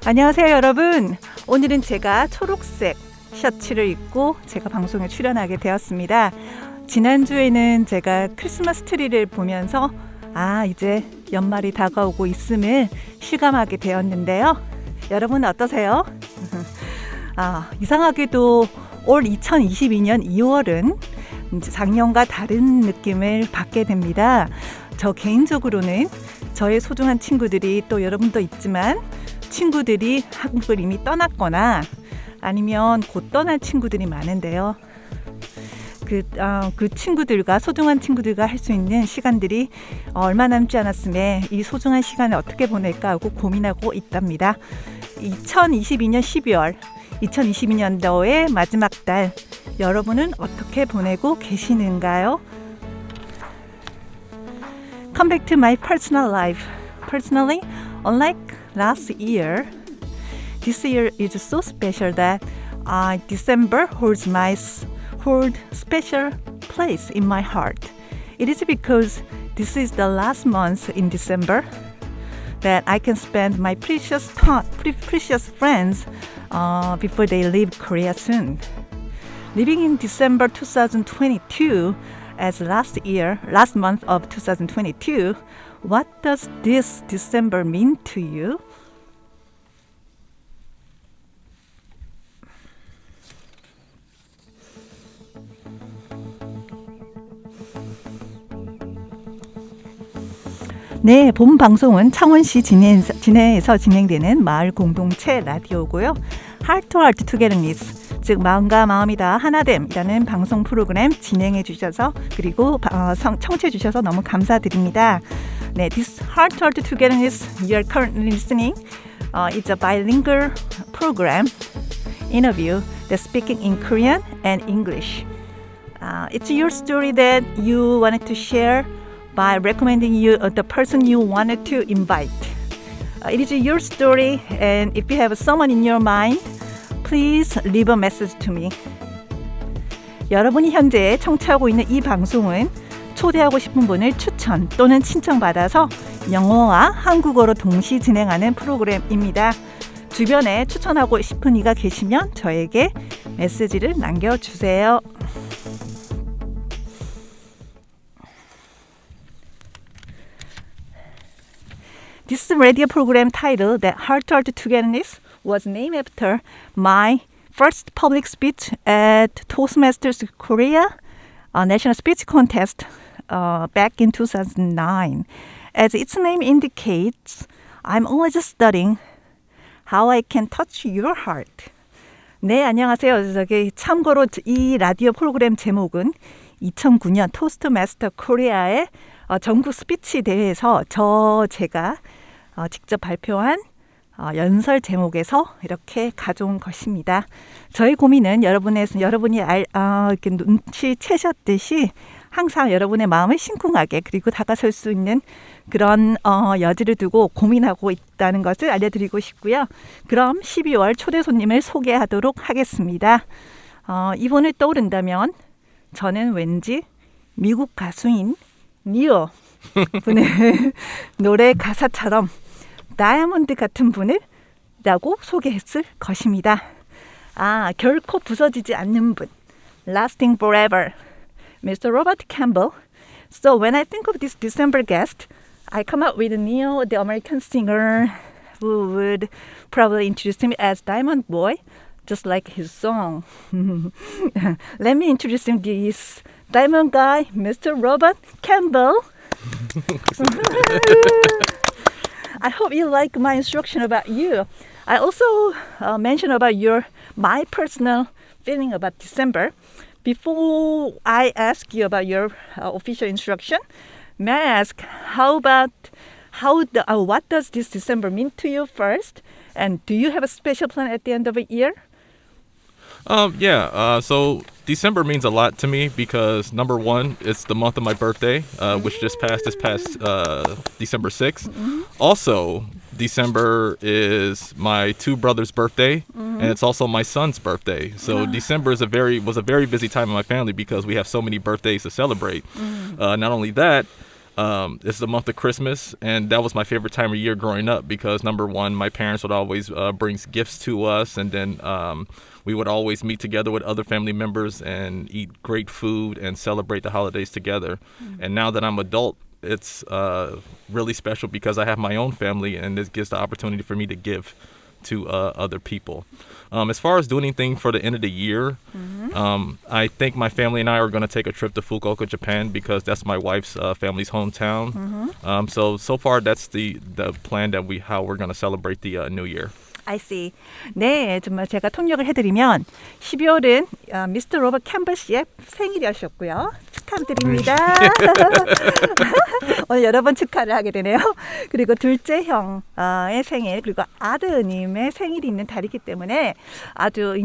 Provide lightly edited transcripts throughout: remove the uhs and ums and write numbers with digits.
안녕하세요, 여러분. 오늘은 제가 초록색 셔츠를 입고 제가 방송에 출연하게 되었습니다. 지난주에는 제가 크리스마스 트리를 보면서 이제 연말이 다가오고 있음을 실감하게 되었는데요. 여러분 어떠세요? 이상하게도 올 2022년 2월은 작년과 다른 느낌을 받게 됩니다. 저 개인적으로는 저의 소중한 친구들이, 또 여러분도 있지만 친구들이 한국을 이미 떠났거나 아니면 곧 떠날 친구들이 많은데요. 그 친구들과, 소중한 친구들과 할 수 있는 시간들이 얼마 남지 않았음에 이 소중한 시간을 어떻게 보낼까 하고 고민하고 있답니다. 2022년 12월, 2022년도의 마지막 달, 여러분은 어떻게 보내고 계시는가요? Come back to my personal life. Personally, unlike last year, this year is so special that December holds special place in my heart. It is because this is the last month in December that I can spend my precious friends before they leave Korea soon. Living in December 2022 as last month of 2022, what does this December mean to you? 네, 본 방송은 창원시 진해에서 진행되는 마을 공동체 라디오고요. Heart Togetherness'은, 즉 마음과 마음이 다 하나됨이라는 방송 프로그램 진행해 주셔서, 그리고 청취해 주셔서 너무 감사드립니다. 네, this Heart Togetherness you are currently listening is a bilingual program interview that's speaking in Korean and English. It's your story that you wanted to share by recommending you the person you wanted to invite. It is your story, and if you have someone in your mind, please leave a message to me. 여러분이 현재 청취하고 있는 이 방송은 초대하고 싶은 분을 추천 또는 신청받아서 영어와 한국어로 동시 진행하는 프로그램입니다. 주변에 추천하고 싶은 이가 계시면 저에게 메시지를 남겨주세요. This radio program title, that Heart Togetherness, was named after my first public speech at Toastmasters Korea National Speech Contest back in 2009. As its name indicates, I'm always studying how I can touch your heart. 네, 안녕하세요. 참고로 이 라디오 프로그램 제목은 2009년 토스트마스터 코리아의 전국 스피치 대회에서 제가 직접 발표한 연설 제목에서 이렇게 가져온 것입니다. 저희 고민은 여러분이 이렇게 눈치채셨듯이 항상 여러분의 마음을 심쿵하게, 그리고 다가설 수 있는 그런 여지를 두고 고민하고 있다는 것을 알려드리고 싶고요. 그럼 12월 초대 손님을 소개하도록 하겠습니다. 이분을 떠오른다면 저는 왠지 미국 가수인 니오 분의 노래 가사처럼 다이아몬드 같은 분이라고 소개했을 것입니다. 결코 부서지지 않는 분, lasting forever, Mr. Robert Campbell. So when I think of this December guest, I come up with Neil, the American singer, who would probably introduce him as Diamond Boy, just like his song. Let me introduce him, this diamond guy, Mr. Robert Campbell. I hope you like my instruction about you. I also mentioned about my personal feeling about December. Before I ask you about your official instruction, may I ask what does this December mean to you first? And do you have a special plan at the end of a year? So December means a lot to me because number one, it's the month of my birthday, which just passed December 6th. Mm-hmm. Also, December is my two brothers' birthday, and it's also my son's birthday. So December was a very busy time in my family because we have so many birthdays to celebrate. Not only that, it's the month of Christmas, and that was my favorite time of year growing up because number one, my parents would always bring gifts to us, and then we would always meet together with other family members and eat great food and celebrate the holidays together. And now that I'm adult, it's really special because I have my own family, and this gives the opportunity for me to give to other people. As far as doing anything for the end of the year, I think my family and I are going to take a trip to Fukuoka, Japan, because that's my wife's family's hometown. So far, that's the plan that how we're going to celebrate the New Year. I see. 네, 정말 제가 통역을 해드리면 12월은 미스터 로버트 캠블 씨의 생일이었고요. 축하드립니다. 오늘 여러 번 축하를 하게 되네요. 그리고 둘째 형의 생일, 그리고 아드님의 생일이 있는 달이기 때문에 아주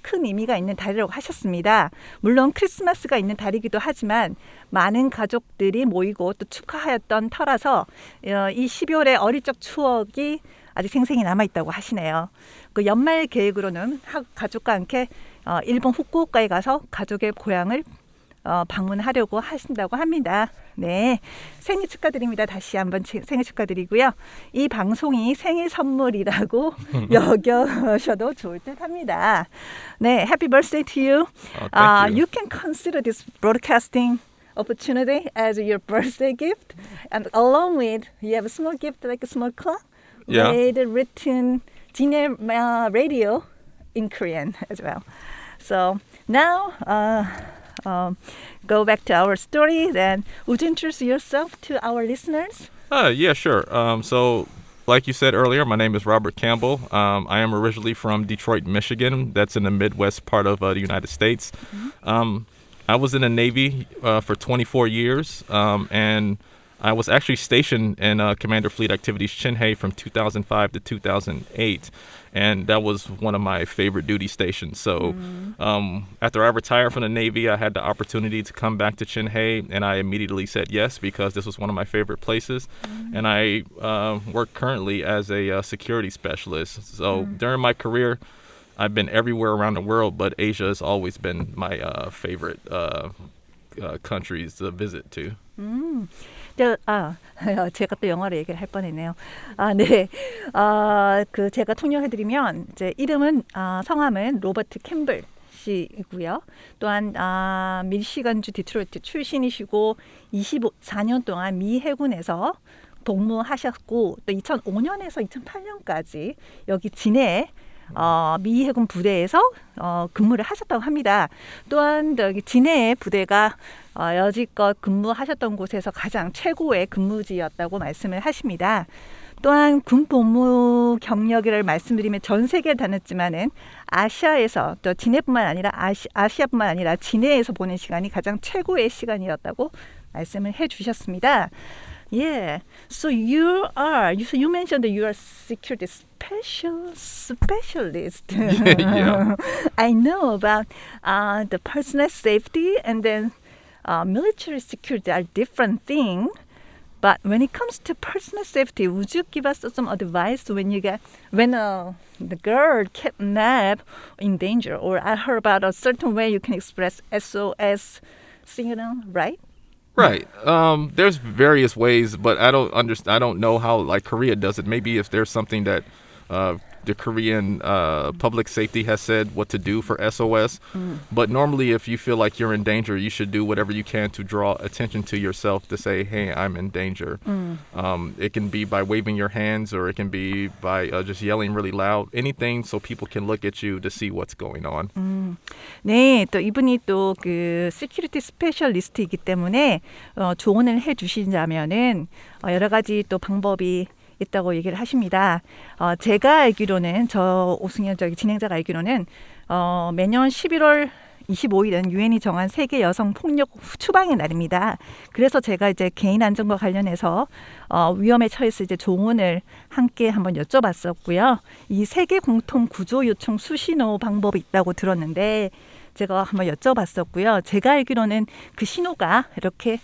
큰 의미가 있는 달이라고 하셨습니다. 물론 크리스마스가 있는 달이기도 하지만 많은 가족들이 모이고 또 축하하였던 터라서 이 12월의 어릴 적 추억이 아직 생생히 남아있다고 하시네요. 그 연말 계획으로는 가족과 함께 일본 후쿠오카에 가서 가족의 고향을 방문하려고 하신다고 합니다. 네, 생일 축하드립니다. 다시 한번 생일 축하드리고요. 이 방송이 생일 선물이라고 여겨셔도 좋을 듯 합니다. 네, happy birthday to you. Thank you. You can consider this broadcasting opportunity as your birthday gift, and along with you have a small gift like a small clock. Yeah. With written radio in Korean as well. So now go back to our story. Then would you introduce yourself to our listeners? Yeah, sure. So like you said earlier, my name is Robert Campbell. I am originally from Detroit, Michigan. That's in the Midwest part of the United States. I was in the Navy for 24 years, and I was actually stationed in Commander Fleet Activities Chinhae from 2005 to 2008, and that was one of my favorite duty stations. So after I retired from the Navy, I had the opportunity to come back to Chinhae, and I immediately said yes because this was one of my favorite places. And I work currently as a security specialist. So during my career, I've been everywhere around the world, but Asia has always been my favorite countries to visit to. 제가 또 영어로 얘기를 할 뻔했네요. 제가 통역해드리면 이제 이름은 성함은 로버트 캠블 씨이고요. 또한 미시간주 디트로이트 출신이시고 24년 동안 미 해군에서 복무하셨고 또 2005년에서 2008년까지 여기 진해 미 해군 부대에서 근무를 하셨다고 합니다. 또한 여기 진해 부대가 여지껏 근무하셨던 곳에서 가장 최고의 근무지였다고 말씀을 하십니다. 또한 군 복무 경력을 말씀드리면 전 세계를 다녔지만은 아시아에서 또 진해뿐만 아니라 아시아뿐만 아니라 진해에서 보낸 시간이 가장 최고의 시간이었다고 말씀을 해주셨습니다. Yeah. So you mentioned that you are security specialist. Yeah. I know about the personal safety and then military security are different things. But when it comes to personal safety, would you give us some advice when the girl kidnapped in danger, or I heard about a certain way you can express SOS signal, right? Right. There's various ways, but I don't know how like Korea does it. Maybe if there's something that the Korean public safety has said what to do for SOS. But normally if you feel like you're in danger, you should do whatever you can to draw attention to yourself to say, hey, I'm in danger. It can be by waving your hands, or it can be by just yelling really loud. Anything so people can look at you to see what's going on. 네, 또 이분이 또 그 시큐리티 스페셜리스트이기 때문에 조언을 해주신다면은 여러 가지 또 방법이 있다고 얘기를 하십니다. 제가 알기로는 오승현 진행자가 알기로는 매년 11월 25일은 유엔이 정한 세계 여성 폭력 추방의 날입니다. 그래서 제가 이제 개인 안전과 관련해서 위험에 처했을 때 조언을 함께 한번 여쭤봤었고요. 이 세계 공통 구조 요청 수신호 방법이 있다고 들었는데 제가 한번 여쭤봤었고요. 제가 알기로는 그 신호가 이렇게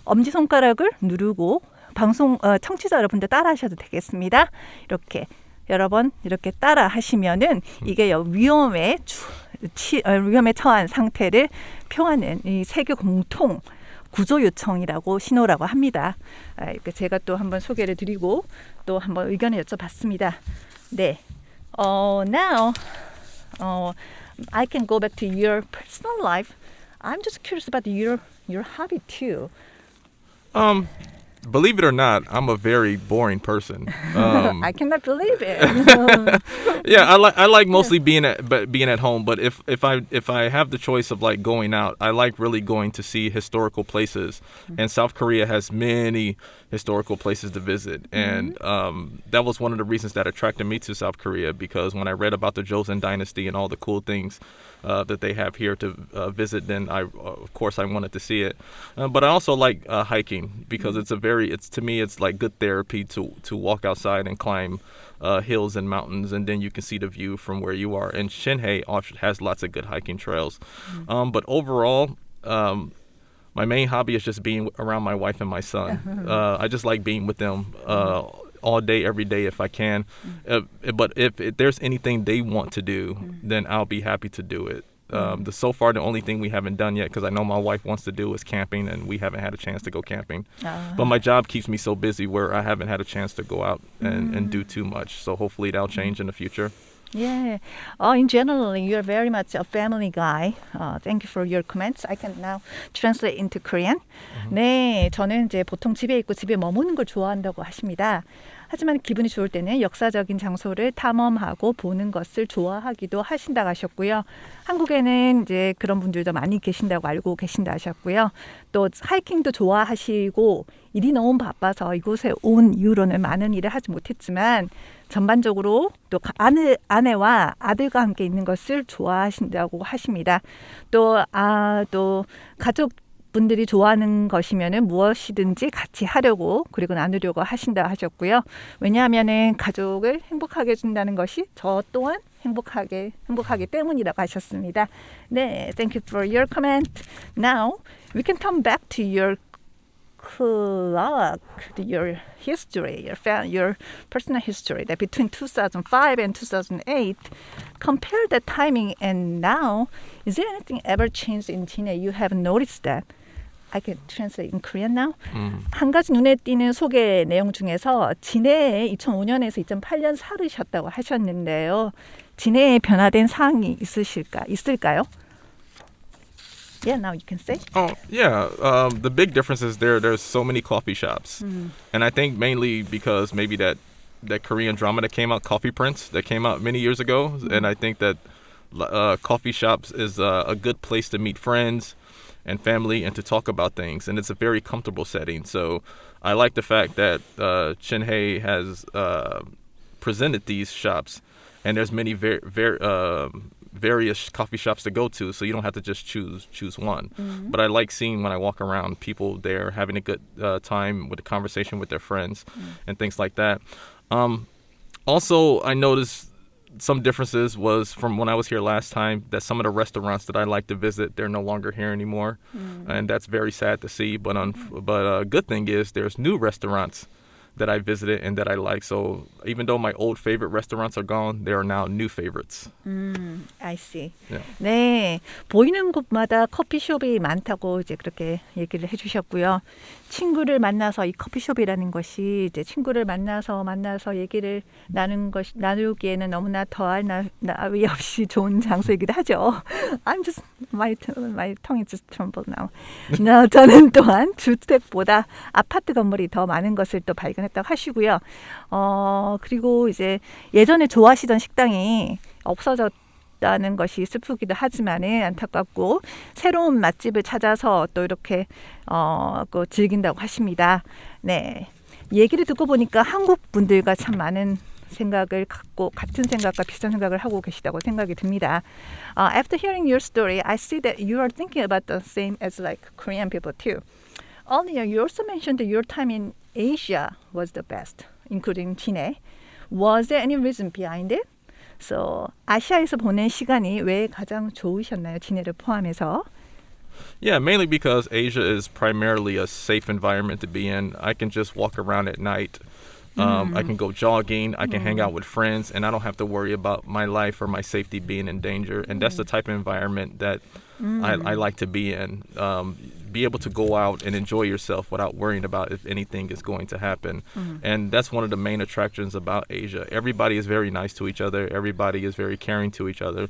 엄지손가락을 누르고 방송 청취자 여러분들 따라 하셔도 되겠습니다. 이렇게 여러 번 이렇게 따라 하시면은 이게 위험에 처한 상태를 표하는 이 세계 공통 구조 요청이라고 신호라고 합니다. 제가 또 한번 소개를 드리고 또 한번 의견을 여쭤봤습니다. 네, now I can go back to your personal life. I'm just curious about your hobby too. Believe it or not, I'm a very boring person. I cannot believe it. Yeah, I like mostly being at home. But if I have the choice of like going out, I like really going to see historical places. And South Korea has many historical places to visit, and that was one of the reasons that attracted me to South Korea, because when I read about the Joseon Dynasty and all the cool things that they have here to visit, then of course I wanted to see it. But I also like hiking, because to me it's like good therapy to walk outside and climb hills and mountains, and then you can see the view from where you are. And Shinhae has lots of good hiking trails. But overall, my main hobby is just being around my wife and my son. I just like being with them all day, every day if I can. But if there's anything they want to do, then I'll be happy to do it. So far, the only thing we haven't done yet, because I know my wife wants to do, is camping, and we haven't had a chance to go camping. But my job keeps me so busy where I haven't had a chance to go out and do too much. So hopefully that'll change in the future. Yeah. In general, you're very much a family guy. Thank you for your comments. I can now translate into Korean. 네, 저는 이제 보통 집에 있고 집에 머무는 걸 좋아한다고 하십니다. 하지만 기분이 좋을 때는 역사적인 장소를 탐험하고 보는 것을 좋아하기도 하신다고 하셨고요. 한국에는 이제 그런 분들도 많이 계신다고 알고 계신다 하셨고요. 또 하이킹도 좋아하시고 일이 너무 바빠서 이곳에 온 이후로는 많은 일을 하지 못했지만 전반적으로 또 아내와 아들과 함께 있는 것을 좋아하신다고 하십니다. 또 가족 분들이 좋아하는 것이면은 무엇이든지 같이 하려고 그리고 나누려고 하신다 하셨고요. 왜냐하면은 가족을 행복하게 해준다는 것이 저 또한 행복하기 때문이라고 하셨습니다. 네, thank you for your comment. Now we can come back to your clock, your history, your personal history. That between 2005 and 2008, compare the timing and now. Is there anything ever changed in China? You have noticed that? I can translate in Korean now. 한 가지 눈에 띄는 소개 내용 중에서 진해에 2005년에서 2008년 살으셨다고 하셨는데요. 진해에 변화된 사항이 있을까요? Yeah, now you can say. Oh, yeah. The big difference is there's so many coffee shops. And I think mainly because maybe that Korean drama that came out, Coffee Prince, that came out many years ago. And I think that coffee shops is a good place to meet friends and family and to talk about things. And it's a very comfortable setting. So I like the fact that Shinhae has presented these shops. And there's many various coffee shops to go to, so you don't have to just choose one. But I like seeing when I walk around people there having a good time with a conversation with their friends and things like that. Also, I noticed some differences was from when I was here last time, that some of the restaurants that I like to visit, they're no longer here anymore. And that's very sad to see. But a good thing is there's new restaurants that I visited and that I like. So even though my old favorite restaurants are gone, there are now new favorites. I see. Yeah. 네, 보이는 곳마다 커피숍이 많다고 이제 그렇게 얘기를 해주셨고요. 친구를 만나서 이 커피숍이라는 것이 이제 친구를 만나서 얘기를 나누기에는 너무나 더할 나위 없이 좋은 장소이기도 하죠. My tongue is just trembled now. 저는 또한 주택보다 아파트 건물이 더 많은 것을 또 발견했다고 하시고요. 그리고 이제 예전에 좋아하시던 식당이 없어졌다는 것이 슬프기도 하지만은 안타깝고 새로운 맛집을 찾아서 또 이렇게 즐긴다고 하십니다. 네, 얘기를 듣고 보니까 한국 분들과 참 많은 생각을 갖고 같은 생각과 비슷한 생각을 하고 계시다고 생각이 듭니다. After hearing your story, I see that you are thinking about the same as like Korean people too. Earlier, you also mentioned that your time in Asia was the best, including Chile. Was there any reason behind it? So, 아시아에서 보낸 시간이 왜 가장 좋으셨나요? 진해를 포함해서. Yeah, mainly because Asia is primarily a safe environment to be in. I can just walk around at night. I can go jogging. I can hang out with friends, and I don't have to worry about my life or my safety being in danger. And that's the type of environment that I like to be in. be able to go out and enjoy yourself without worrying about if anything is going to happen. And that's one of the main attractions about Asia. Everybody is very nice to each other. Everybody is very caring to each other.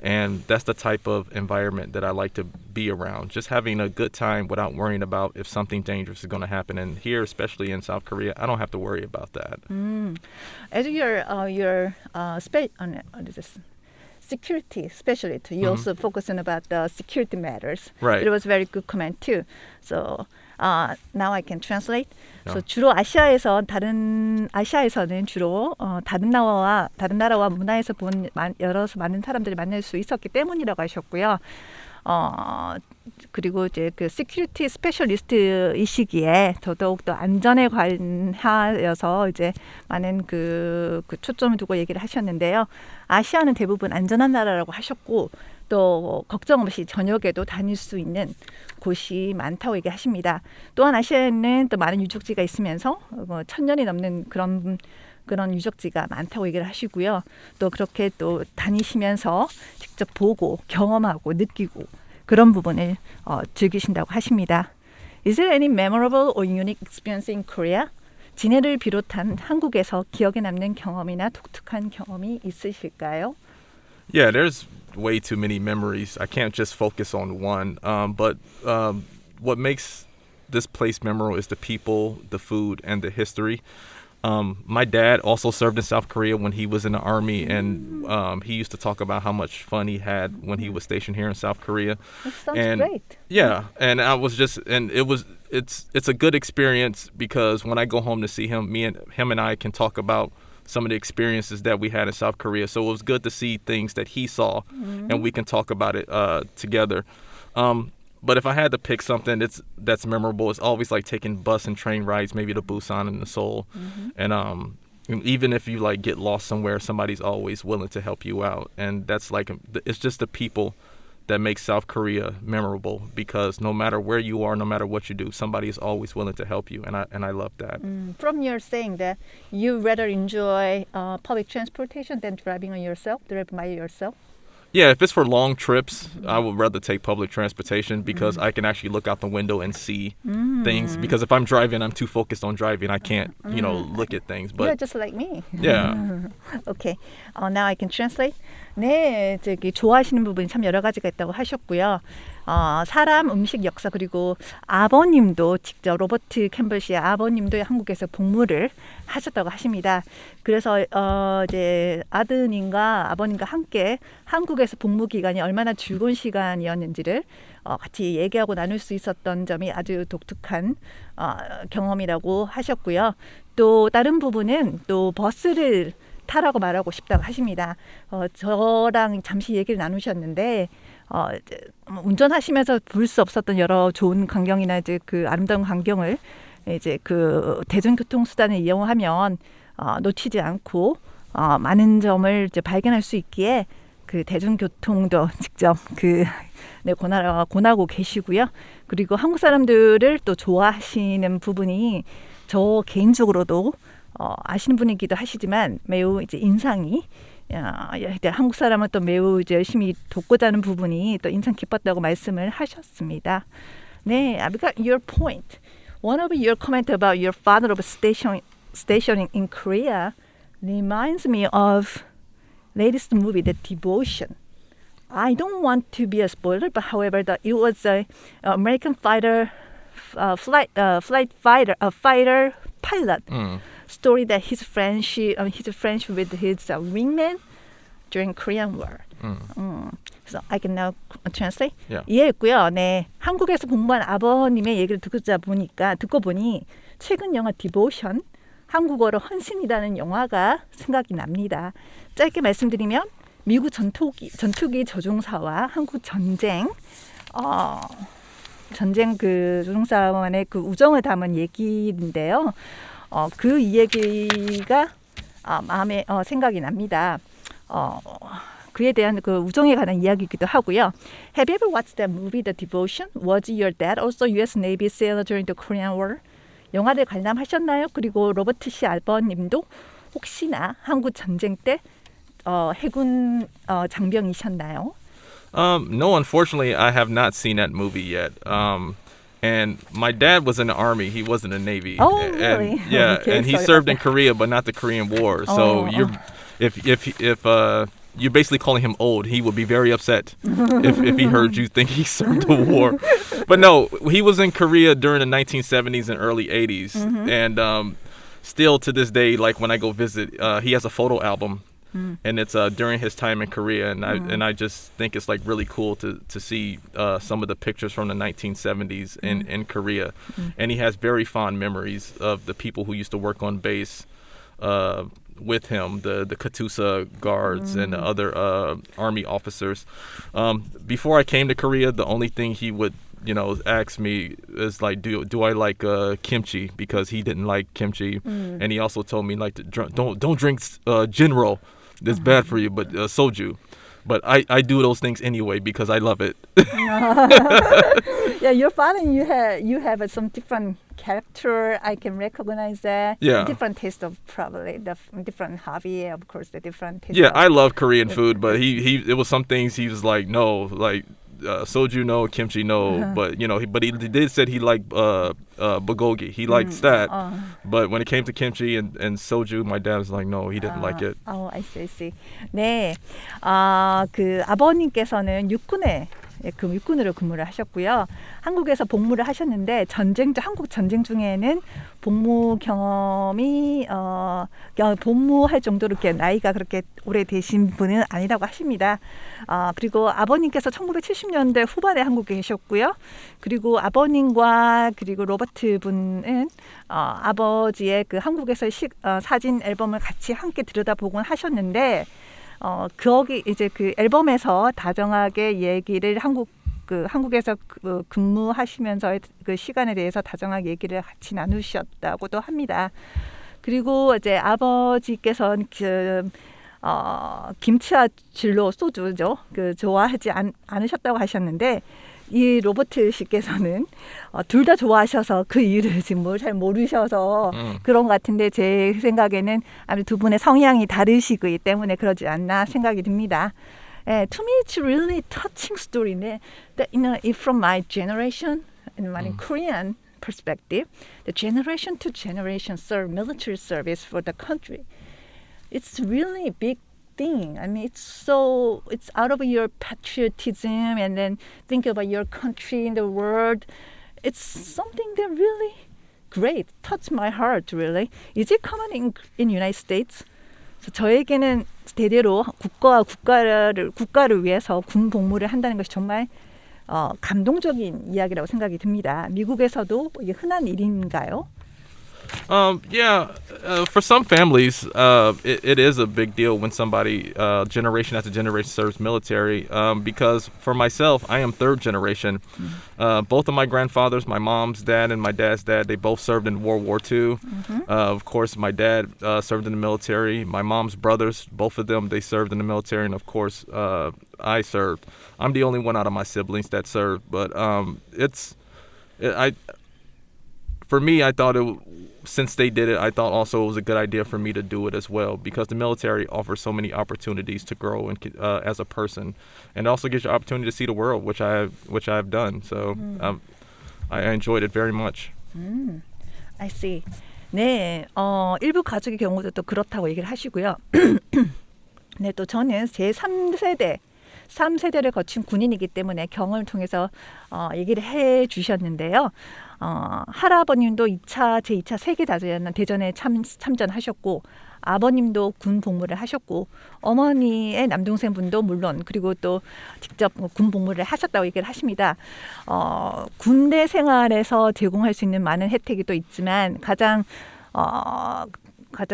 And that's the type of environment that I like to be around. Just having a good time without worrying about if something dangerous is going to happen. And here, especially in South Korea, I don't have to worry about that. As security specialist, you also focus on about the security matters. Right. It was very good comment too. So now I can translate. Yeah. So 주로 아시아에서는 주로 다른 나라와 문화에서 본 많은 사람들이 만날 수 있었기 때문이라고 하셨고요. 그리고 이제 그 시큐리티 스페셜리스트이시기에 더더욱 더 안전에 관하여서 이제 많은 그 초점을 두고 얘기를 하셨는데요. 아시아는 대부분 안전한 나라라고 하셨고 또 걱정 없이 저녁에도 다닐 수 있는 곳이 많다고 얘기하십니다. 또한 아시아에는 또 많은 유적지가 있으면서 1000년이 넘는 그런 유적지가 많다고 얘기를 하시고요. 또 그렇게 또 다니시면서 직접 보고 경험하고 느끼고 그런 부분을 즐기신다고 하십니다. Is there any memorable or unique experience in Korea? 진해를 비롯한 한국에서 기억에 남는 경험이나 독특한 경험이 있으실까요? Yeah, there's way too many memories. I can't just focus on one. But what makes this place memorable is the people, the food, and the history. My dad also served in South Korea when he was in the army, and he used to talk about how much fun he had when he was stationed here in South Korea. That sounds great. Yeah, and it's a good experience because when I go home to see him, him and I can talk about some of the experiences that we had in South Korea. So it was good to see things that he saw, and we can talk about it together. But if I had to pick something that's memorable, it's always like taking bus and train rides, maybe to Busan and to Seoul. And even if you like get lost somewhere, somebody's always willing to help you out. And that's like, it's just the people that make South Korea memorable, because no matter where you are, no matter what you do, somebody is always willing to help you. And I love that. From your saying that you rather enjoy public transportation than driving by yourself? Yeah, if it's for long trips, I would rather take public transportation because I can actually look out the window and see things. Because if I'm driving, I'm too focused on driving. I can't, look at things. But you're just like me. Yeah. Okay. Now I can translate. 네, 좋아하시는 부분이 참 여러 가지가 있다고 하셨고요. 사람, 음식, 역사, 그리고 아버님도 직접 로버트 캠벨 씨의 아버님도 한국에서 복무를 하셨다고 하십니다. 그래서 이제 아드님과 아버님과 함께 한국에서 복무 기간이 얼마나 즐거운 시간이었는지를 같이 얘기하고 나눌 수 있었던 점이 아주 독특한 경험이라고 하셨고요. 또 다른 부분은 또 버스를 타라고 말하고 싶다고 하십니다. 저랑 잠시 얘기를 나누셨는데 운전하시면서 볼 수 없었던 여러 좋은 광경이나 이제 그 아름다운 광경을 이제 그 대중교통 수단을 이용하면 놓치지 않고 많은 점을 이제 발견할 수 있기에 그 대중교통도 직접 권하고 계시고요. 그리고 한국 사람들을 또 좋아하시는 부분이 저 개인적으로도 아시는 분이기도 하시지만 매우 이제 인상이 한국 사람은 또 매우 이제 열심히 돕고자 하는 부분이 또 인상 깊었다고 말씀을 하셨습니다. 네, I got your point. One of your comment about your father of stationing in Korea reminds me of latest movie, The Devotion. I don't want to be a spoiler, but however, it was a American fighter pilot. Story that his friendship with his wingman during Korean War. So I can now translate. Yeah. 이해했고요. 네, 한국에서 공부한 아버님의 얘기를 듣고 보니 최근 영화 디보션, 한국어로 헌신이라는 영화가 생각이 납니다. 짧게 말씀드리면 미국 전투기 조종사와 한국 전쟁 그 조종사만의 그 우정을 담은 얘기인데요. 그 얘기가 마음에 생각이 납니다. 그에 대한 그 우정에 관한 이야기이기도 하고요. Have you ever watched that movie, The Devotion? Was your dad also U.S. Navy sailor during the Korean War? 영화를 관람하셨나요? 그리고 로버트 씨 아버님도 혹시나 한국 전쟁 때 해군 장병이셨나요? No, unfortunately, I have not seen that movie yet. And my dad was in the Army. He wasn't in the Navy. Oh, and, really? Yeah, Okay, and he sorry served about in Korea, but not the Korean War. So if you're basically calling him old, he would be very upset if he heard you think he served the war. But no, he was in Korea during the 1970s and early 80s. And still to this day, like when I go visit, he has a photo album. And it's during his time in Korea, and I just think it's like really cool to see some of the pictures from the 1970s in Korea, and he has very fond memories of the people who used to work on base with him, the Katusa guards and the other Army officers. Before I came to Korea, the only thing he would ask me is like, do I like kimchi, because he didn't like kimchi, and he also told me like don't drink Jinro. It's bad for you, but soju. But I do those things anyway because I love it. Yeah, your father, you have some different character. I can recognize that. Yeah. Different taste of probably the different hobby, of course, the different taste. Yeah, of, I love Korean food, but it was some things he was like, no, like soju no, kimchi no. But he did said he liked bulgogi. He liked that. But when it came to kimchi and soju, my dad was like, no, he didn't like it. Oh, I see. 네, 그 아버님께서는 육군으로 근무를 하셨고요. 한국에서 복무를 하셨는데 한국 전쟁 중에는 복무 경험이 복무할 정도로 이렇게 나이가 그렇게 오래 되신 분은 아니라고 하십니다. 그리고 아버님께서 1970년대 후반에 한국에 계셨고요. 그리고 아버님과 그리고 로버트 분은 아버지의 그 한국에서 사진 앨범을 같이 함께 들여다보곤 하셨는데. 거기 이제 그 앨범에서 다정하게 얘기를 한국에서 근무하시면서의 그 시간에 대해서 다정하게 얘기를 같이 나누셨다고도 합니다. 그리고 이제 아버지께서는 김치와 진로 소주죠. 좋아하지 않으셨다고 하셨는데 이 로버트 씨께서는 둘 다 좋아하셔서 그 이유를 지금 잘 모르셔서 그런 것 같은데 제 생각에는 아무래도 두 분의 성향이 다르시기 때문에 그러지 않나 생각이 듭니다. To me, it's really touching story. That from my generation and my Korean perspective, the generation to generation military service for the country, it's really big thing. I mean, it's out of your patriotism and then think about your country in the world. It's something that really great, touched my heart really. Is it common in United States? 저에게는 대대로 국가를 위해서 군 복무를 한다는 것이 정말 감동적인 이야기라고 생각이 듭니다. 미국에서도 이게 흔한 일인가요? For some families, it is a big deal when somebody generation after generation serves military. Because for myself, I am third generation. Both of my grandfathers, my mom's dad and my dad's dad, they both served in World War II. Of course, my dad served in the military. My mom's brothers, both of them, they served in the military, and of course, I served. I'm the only one out of my siblings that served, but for me, I thought since they did it, I thought also it was a good idea for me to do it as well, because the military offers so many opportunities to grow as a person, and also gives you opportunity to see the world, which I have done. So I enjoyed it very much. I see. 네, 일부 가족의 경우도 또 그렇다고 얘기를 하시고요. 네, 또 저는 제 3세대를 거친 군인이기 때문에 경험을 통해서 얘기를 해 주셨는데요. 할아버님도 제2차 세계대전에 참전하셨고, 아버님도 군 복무를 하셨고, 어머니의 남동생분도 물론, 그리고 또 직접 군 복무를 하셨다고 얘기를 하십니다. 군대 생활에서 제공할 수 있는 많은 혜택이 또 있지만 가장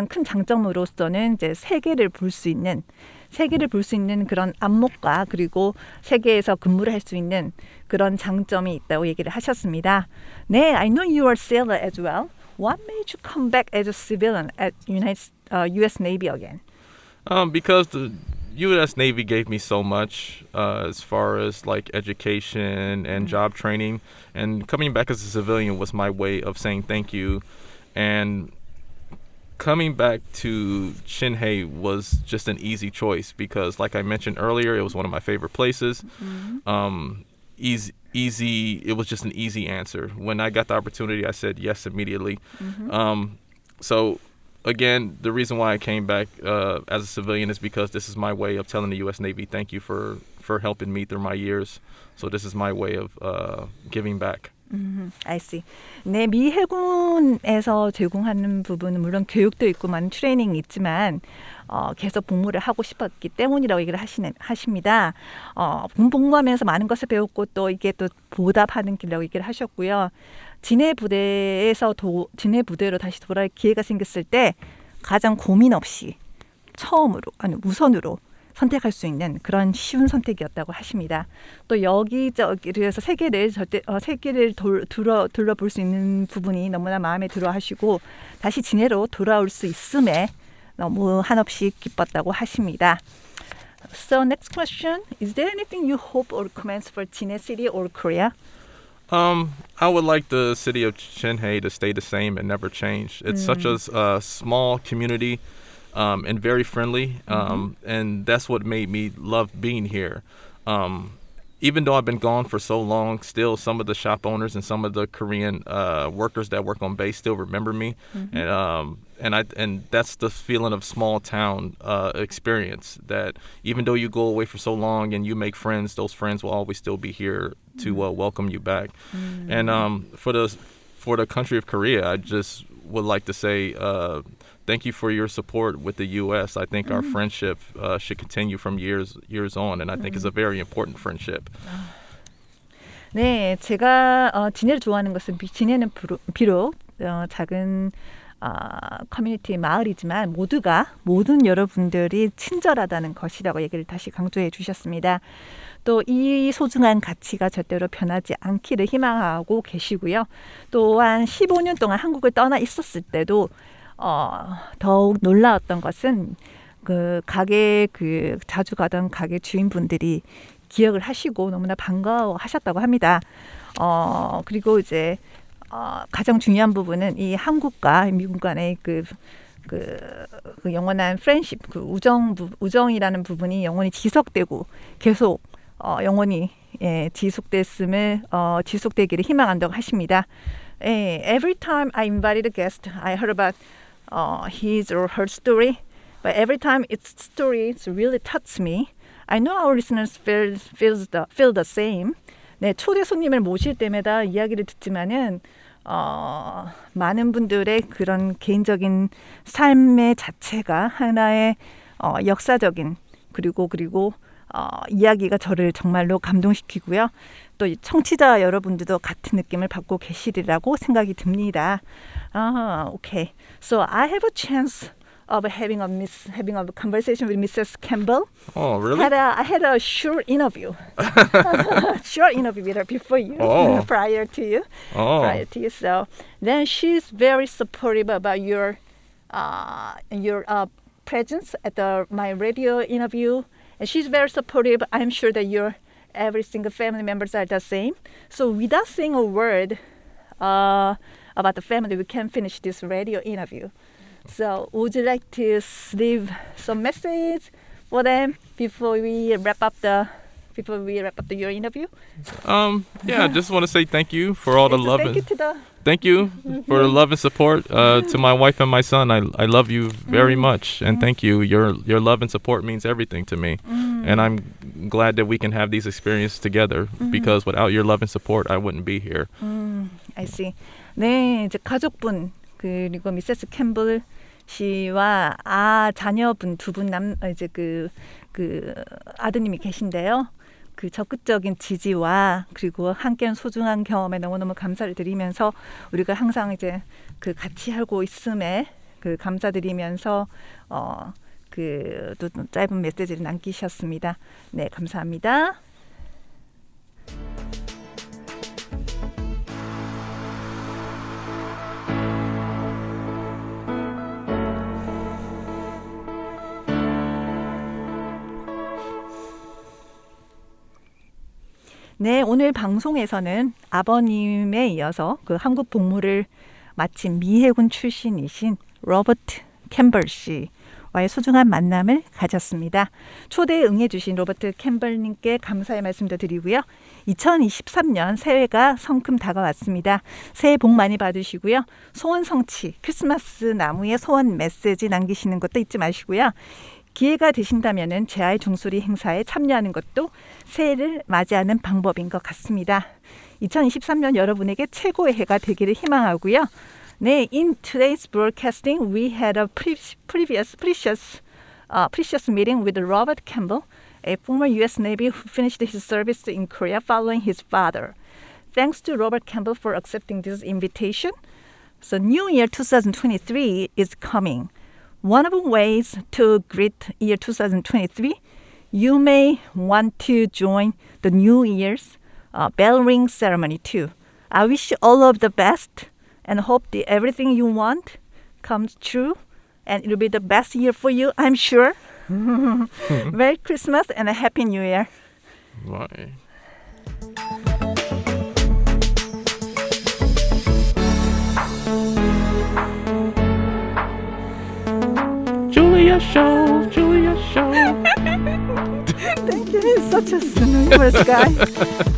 큰 장점으로서는 이제 세계를 볼 수 있는 그런 안목과 그리고 세계에서 근무를 할 수 있는 그런 장점이 있다고 얘기를 하셨습니다. 네, I know you are sailor as well. What made you come back as a civilian at U.S. Navy again? Because the U.S. Navy gave me so much as far as like education and job training, and coming back as a civilian was my way of saying thank you. And coming back to Shinhae was just an easy choice because, like I mentioned earlier, it was one of my favorite places. easy. It was just an easy answer. When I got the opportunity, I said yes immediately. So again, the reason why I came back as a civilian is because this is my way of telling the U.S. Navy thank you for helping me through my years. So this is my way of giving back. I see. 네, 미 해군에서 제공하는 부분은 물론 교육도 있고 많은 트레이닝이 있지만 계속 복무를 하고 싶었기 때문이라고 얘기를 하십니다. 군 복무하면서 많은 것을 배웠고 또 이게 또 보답하는 길이라고 얘기를 하셨고요. 진해 부대로 다시 돌아올 기회가 생겼을 때 가장 고민 없이 우선으로 선택할 수 있는 그런 쉬운 선택이었다고 하십니다. 또 여기저기에서 세계를 둘러볼 수 있는 부분이 너무나 마음에 들어하시고 다시 진해로 돌아올 수 있음에 너무 한없이 기뻤다고 하십니다. So next question, is there anything you hope or comments for Jinhae City or Korea? I would like the city of Jinhae to stay the same and never change. It's such a small community. And very friendly, and that's what made me love being here. Even though I've been gone for so long, still some of the shop owners and some of the Korean workers that work on base still remember me, and that's the feeling of small town experience. That even though you go away for so long and you make friends, those friends will always still be here to welcome you back. And for the country of Korea, I just would like to say. Thank you for your support with the U.S. I think our friendship should continue from years on, and I think it's a very important friendship. 네, 제가 진해를 좋아하는 것은 진해는 비록 작은 커뮤니티 마을이지만 모든 여러분들이 친절하다는 것이라고 얘기를 다시 강조해 주셨습니다. 또 이 소중한 가치가 절대로 변하지 않기를 희망하고 계시고요. 또한 15년 동안 한국을 떠나 있었을 때도 더욱 놀라웠던 것은 자주 가던 가게 주인분들이 기억을 하시고 너무나 반가워하셨다고 합니다. 그리고 이제 가장 중요한 부분은 이 한국과 미국 간의 그 영원한 프렌십, 우정이라는 부분이 영원히 지속되고 계속 영원히 지속되기를 희망한다고 하십니다. Every time I invited a guest, I heard about his or her story, but every time its stories really touch me. I know our listeners feel the same. 네, 초대 손님을 모실 때마다 이야기를 듣지만은 많은 분들의 그런 개인적인 삶의 자체가 하나의 역사적인 그리고 이야기가 저를 정말로 감동시키고요. 또 청취자 여러분들도 같은 느낌을 받고 계시리라고 생각이 듭니다. Okay. So I have a chance of having a conversation with Mrs. Campbell. Oh, really? I had a short interview. Short interview with her before you, prior to you. So then she's very supportive about your presence at my radio interview, and she's very supportive. I'm sure that every single family members are the same. So without saying a word about the family, we can finish this radio interview. So would you like to leave some message for them before we wrap up your interview? Yeah, I just want to say thank you for all the love. Thank you for the love and support to my wife and my son. I love you very much, and thank you. Your love and support means everything to me, and I'm glad that we can have these experiences together. Because without your love and support, I wouldn't be here. I see. 네, 이제 가족분 그리고 미세스 캠블 씨와 자녀분 두 분 이제 그 아드님이 계신데요. 그 적극적인 지지와 그리고 함께한 소중한 경험에 너무너무 감사를 드리면서 우리가 항상 이제 그 같이 하고 있음에 그 감사드리면서 또 짧은 메시지를 남기셨습니다. 네, 감사합니다. 네, 오늘 방송에서는 아버님에 이어서 그 한국 복무를 마친 미 해군 출신이신 로버트 캠벌 씨, 와의 소중한 만남을 가졌습니다. 초대에 응해주신 로버트 캠벌님께 감사의 말씀도 드리고요. 2023년 새해가 성큼 다가왔습니다. 새해 복 많이 받으시고요. 소원 성취, 크리스마스 나무에 소원 메시지 남기시는 것도 잊지 마시고요. 기회가 되신다면 제아의 종소리 행사에 참여하는 것도 새해를 맞이하는 방법인 것 같습니다. 2023년 여러분에게 최고의 해가 되기를 희망하고요. 네, in today's broadcasting, we had a precious meeting with Robert Campbell, a former U.S. Navy who finished his service in Korea following his father. Thanks to Robert Campbell for accepting this invitation. So, New Year 2023 is coming. One of the ways to greet year 2023, you may want to join the New Year's bell ring ceremony too. I wish you all of the best and hope that everything you want comes true and it'll be the best year for you, I'm sure. Merry Christmas and a Happy New Year. Right. Julia Show. Thank you. He's such a humorous guy.